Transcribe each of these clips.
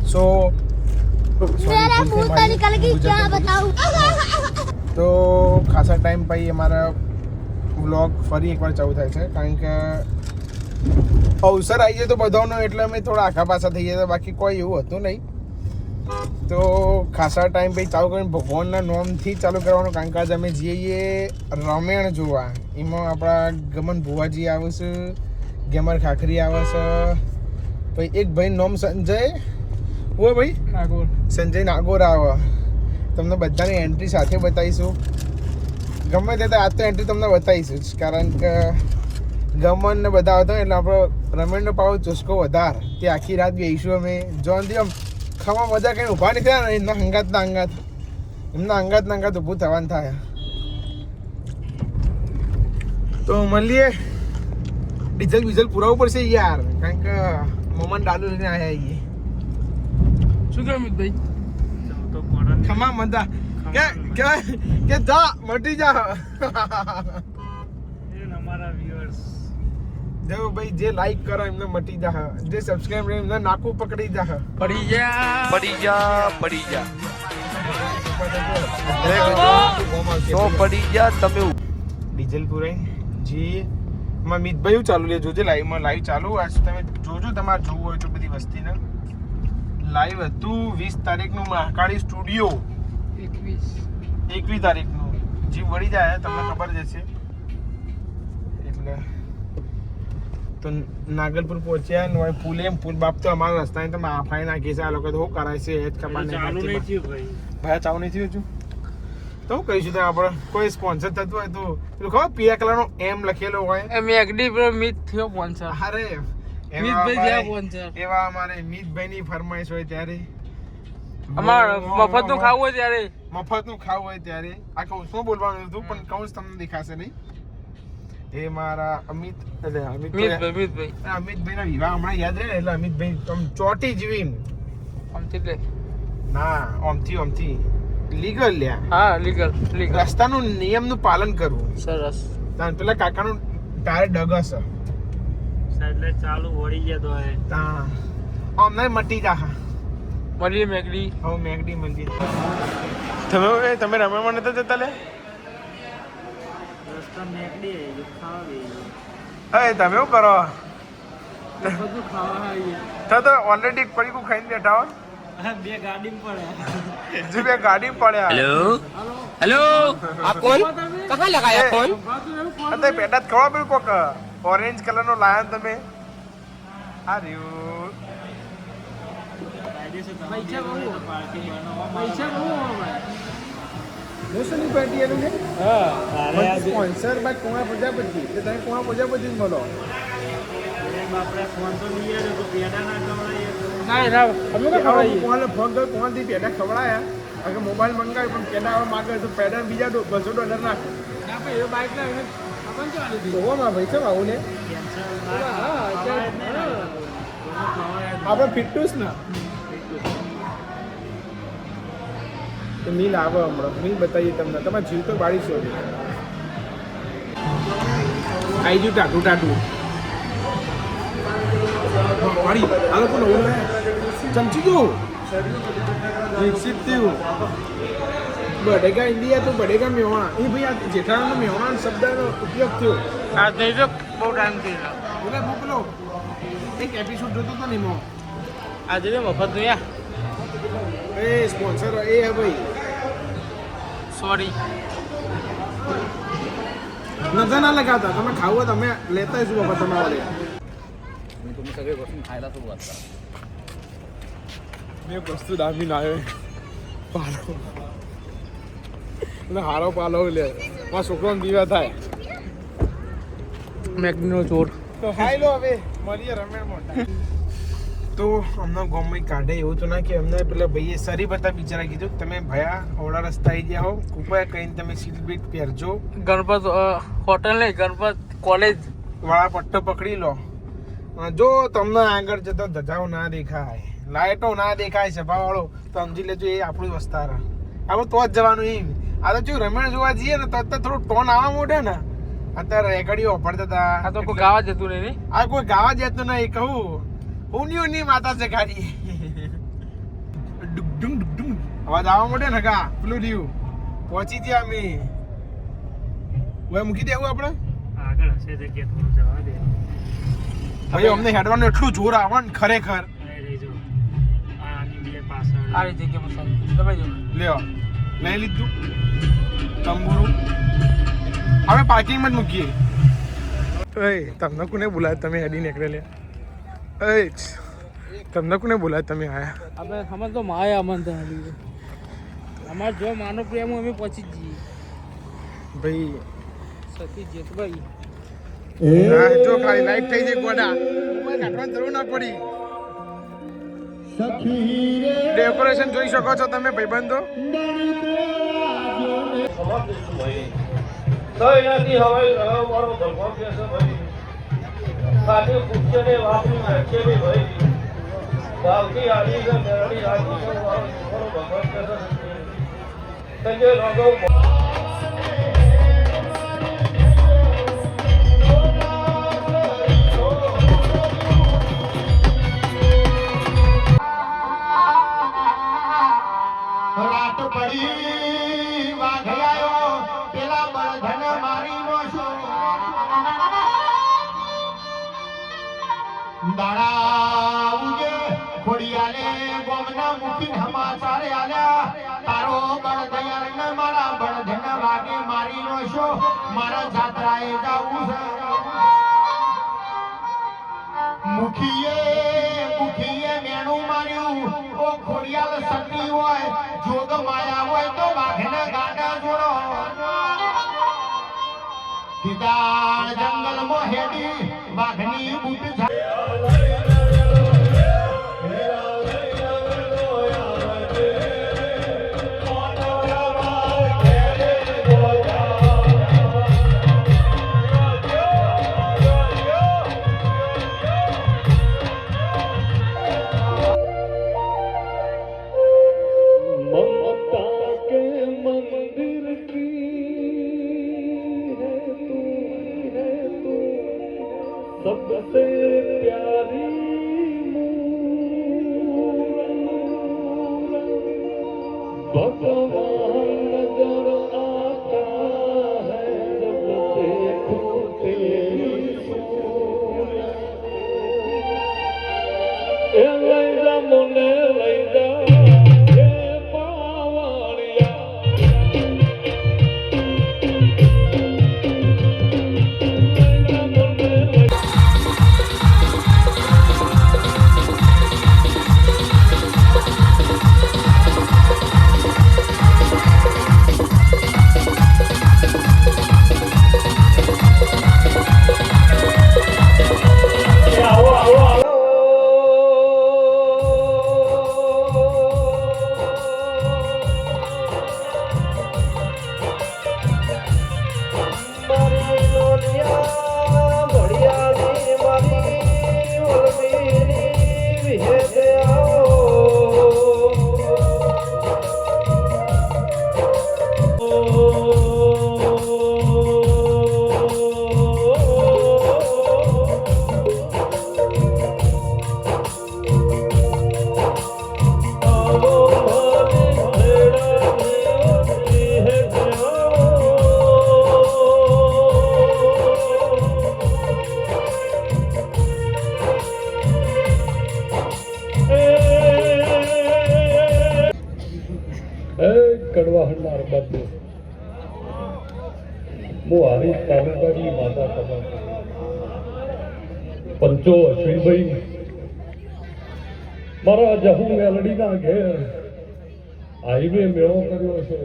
સો તો ખાસા ટાઈમ પછી અમારા વ્લોગ ફરી એકવાર ચાલુ થાય છે, કારણ કે અવસર આવી જાય તો બધાનો, એટલે અમે થોડા આખા પાછા થઈ ગયા, બાકી કોઈ એવું હતું નહીં. તો ખાસા ટાઈમ પછી ચાલુ કરીને ભગવાનના નામથી ચાલુ કરવાનું, કારણ કે આજે અમે જઈએ રામાયણ જોવા. એમાં આપણા ગમન ભુવાજી આવે છે, ગેમર ખાખરી આવે છે, પછી એક ભાઈ નામ સંજય, ઓ ભાઈ નાગોર, સંજય નાગોર આવે. તમને બધાની એન્ટ્રી સાથે બતાવીશું. ગમે તે આજ તો એન્ટ્રી તમને બતાવીશું જ, કારણ કે ગમન ને બધા આવતા એટલે આપણો રમેણનો પાવો ચુસ્કો વધાર. તે આખી રાત બેસીશું અમે. જોનથી આમ ખાવા મજા કંઈ ઊભા નહીં થયા ને, એમના અંગાતના અંગાત ઊભું થવાનું થાય. તો મળીએ. ડીઝલ બીઝલ પુરાવવું પડશે યાર, કારણ કે મોમન ડાલુ લઈને આવ્યા છીએ. શું કહે અમિતભાઈ? ખમા મજા કે જા મટી જા. અમારા વ્યુઅર્સ દેવ ભાઈ જે લાઈક કરો એમને મટી જા, જે સબસ્ક્રાઇબ કરે એમને નાકું પકડી જા. પડી જા તમે ડીઝલ પુરાઈ જી માં મિતભાઈ ચાલુ લે જોજે. લાઈવ ચાલુ. આજ તમે જોજો, તમારે જોવું હોય તો બધી વસ્તીને. લાઈવ હતું 20 તારીખનું મહાકાળી સ્ટુડિયો, 21 તારીખનું. જી વળી જાય તમને ખબર જ હશે. એટલે તો નાગલપુર પહોંચ્યા ને પુલ બાપ તો અમારા રસ્તાને તો માફાઈ નાખી છે. આ લોકો તો શું કરાય છે એ જ ખબર નહીં. ભાઈ ચાલુ નહીં થયું હજુ તો હું કહીશું તમે આપણે કોઈ સ્પોન્સર થતું હોય તો પેલું ખબર પીળા કલરનો એમ લખેલો હોય મેગડી પર મિત થયો સ્પોન્સર. અરે એવા અમારે મિતભાઈની ફરમાઈશ હોય ત્યારે, અમારે મફતનું ખાવું હોય ત્યારે, આ કહું શું બોલવાનું હતું પણ કૌંસ તમને દેખાશે નહીં. એ મારા અમિતભાઈ ના વિવાહ હમણાં યાદ રહે એટલે અમિતભાઈ આમ ચોટી જીવી ના ઓમથી લીગલ લ્યા. હા લીગલ રસ્તાનું નિયમનું પાલન કરવું. સરસ. પેલા કાકાનું ટાયર ડગસ એટલે ચાલુ વળી ગયા તો અમને મટી જા. મળીએ મેગડી. હવે મેગડી મળી. તમે રમવામાં નતા જતા લે? હવે તમે શું કરો? તો ઓલરેડી પડીકું ખાઈને બેઠા હો. બે ગાડી પડ્યા. हेलो आप कौन कहाँ लगाया फोन અત્યારે પેટા ખવા પેલું કોક ઓરેન્જ કલર નો લાયા તમે. આ રહ્યું સ્પોન્સર બાય કુણા પ્રજાપતિ. તમે કુણા પ્રજાપતિ મળો. ફોનથી પેડા ખવડાયા. અગર મોબાઈલ મંગાવ્યો પણ પેડા હવે માગે તો પેડા બીજા $200 નાખે. જોવામાં ભાઈ છે આવું ને આપણે ફિટુસ ને તો મિલ આવે હમણાં. મિલ બતાવીએ તમને. તમારે જીવ તો બાળીશો. આવી ગયું ટાટું વાળી આ લોકો નવું ચમચી ગયું વિકસિત થયું. બડેગા ઇન્ડિયા તો બડેગા મેવાણા. એ ભાઈ આ જેઠાણાનો મેવાણા શબ્દનો ઉપયોગ થયો. આ નહીં તો બહુ ટાઈમ થઈ ગયો. એટલે મોકલો એક એપિસોડ જોતો હતો ને એમાં. આજે મફત નું યા એ સ્પોન્સર એ હે ભાઈ. સોરી નજર ના લગાવતા. તમે ખાવો તમે લેતા શું બાપા તમારે. तुम्ही सगळे बसून खायला सुरुवात करा. મેં વસ્તુ દામી ના આવ્યો પાલો એટલે હારો પાલો લે મારા છોકરાને દીવા થાય. મેગડીનો ચોર. તો હાઈ લો હવે મળીએ રમેણ મોટા. તો અમને ગામમાં કાઢે એવું તો ના કે અમને પેલા ભાઈએ સરી બતા બિચારા કીધું તમે ભયા ઓળા રસ્તા આવી ગયા હો, કૃપયા કહીને તમે સીટ બીટ પહેરજો. ગણપત હોટલ નહીં, ગણપત કોલેજ વાળા પટ્ટો પકડી લો. જો તમને આગળ જતો ધજાઓ ના દેખાય, લાઇટો ના દેખાય, સભાવાળો તો સમજી લેજો એ આપણું વસ્તાર. આપણે તો જ જવાનું. એમ આ તો જો રમેણ જોવા જઈએ ને તો થોડું ટોન આવવા મોઢે ને અત્યારે રેકડીઓ વાપરતા આ હતા. તો કોઈ ગાવા જતું નહીં ને આ કોઈ ગાવા જતું નહીં કહું. ઊની માતા છે ખાલી. ડુગડુંગ ડુગડુંગ અવાજ આવવા માંડ્યો ને કા પેલું રહ્યું. પહોંચી ગયા અમે. ઓય મૂકી દેવું આપણે? આગળ હશે જગ્યા થોડું જવા દે ભાઈ અમને હેડવાનું એટલું જોર આવે ને ખરેખર. આ રીતે જગ્યા પસંદ તમે જો લ્યો લઈ લીધું તંબુરું. હવે પાર્કિંગમાં જ મૂકીએ. એ તમને કોને બોલાય તમે હેડી નીકળે લે? એ તમને કોને બોલાય તમે આયા? આપણે સમજ તો માયા અમન તો હાલી અમાર જો માનો પ્રેમ અમે પહોંચી જ જઈએ ભાઈ સતી જેતભાઈ જો ખાલી લાઈટ થઈ જાય ગોડા મોબાઈલ કાઢવાની જરૂર ના પડી. ડેકોરેશન જોઈ શકો છો તમે ભાઈબંધો. રાત પડી વાઘલાયો પેલા બળધન મારી નો છો દાડા ઉગે ખોડિયાલે ગોમના મુખી સમાચાર આલ્યા તારો બળદયાર ને મારા બળધન વાગે મારી નો છો મારા જાત્રાએ જાવું છે મુખીએ મેણું માર્યું ઓ ખોડિયાલ સતી હોય જોગ માયા હોય તો વાઘને ગાડા જોડો કીધા જંગલમાં હેડી વાઘની બૂટ सबसे प्यारी भगवान नजर आता है जब देखो तेरी सूरत ए लैला मुने लैला ए पावड़िया કડવા હંડાર બધું હું આવી તાલુકાની માતા ખબર પંચો અશ્વિનભાઈ મારા જહુ મેલડીના ઘેર હાઈવે મેળો કર્યો છે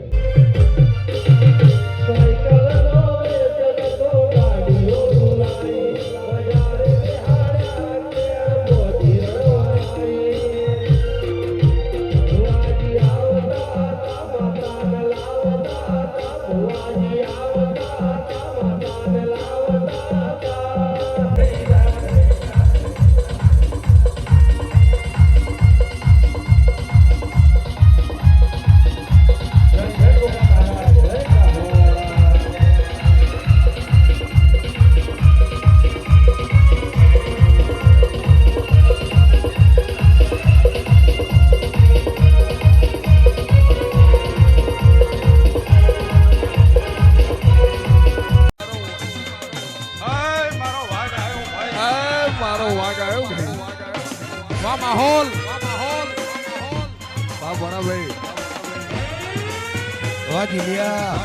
માહોલ વાહ બડા ભાઈ વાહ જીલિયા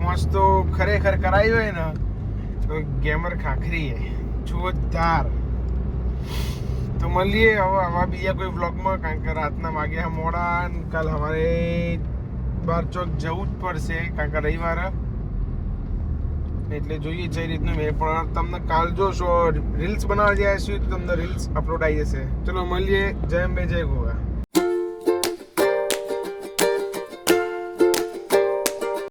મસ્ત તો ખરેખર કરાયું હોય ને તો ગેમર ખાખરી હે જોરદાર. તો મળીએ હવે આવા બીજા કોઈ વ્લોગમાં, કારણ કે રાતના વાગ્યા મોડા અને કાલ સવારે 12 ચોક જવું જ પડશે કારણ કે રવિવાર એટલે જોઈએ જે રીતનું મેં પણ તમને કાલ જોશો રીલ્સ બનાવવા જાય છું તો તમને રીલ્સ અપલોડ આવી જશે. ચલો મળીએ. જય અંબે જય ગોવા.